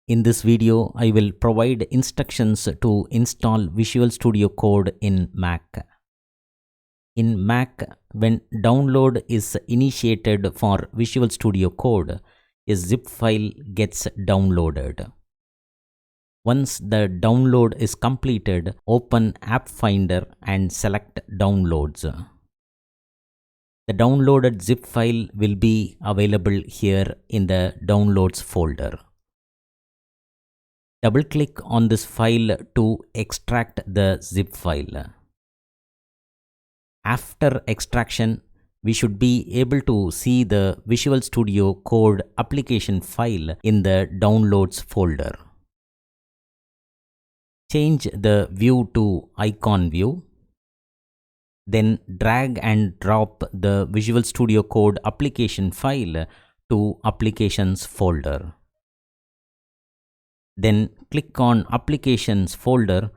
In this video, I will provide instructions to install Visual Studio Code in Mac. In Mac, when download is initiated for Visual Studio Code, a zip file gets downloaded. Once the download is completed, open App Finder and select Downloads. The downloaded zip file will be available here in the Downloads folder. Double-click on this file to extract the zip file. After extraction, we should be able to see the Visual Studio Code application file in the Downloads folder. Change the view to icon view. Then drag and drop the Visual Studio Code application file to Applications folder. Then click on Applications folder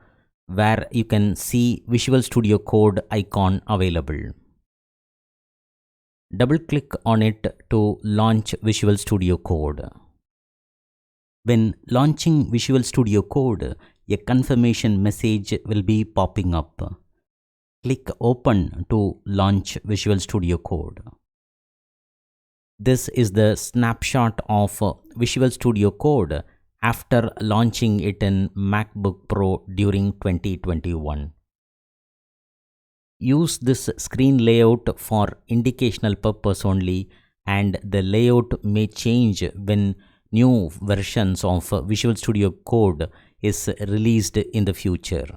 where you can see Visual Studio Code icon available. Double-click on it to launch Visual Studio Code. When launching Visual Studio Code, a confirmation message will be popping up. Click Open to launch Visual Studio Code. This is the snapshot of Visual Studio Code after launching it in MacBook Pro during 2021. Use this screen layout for indicational purpose only, and the layout may change when new versions of Visual Studio Code is released in the future.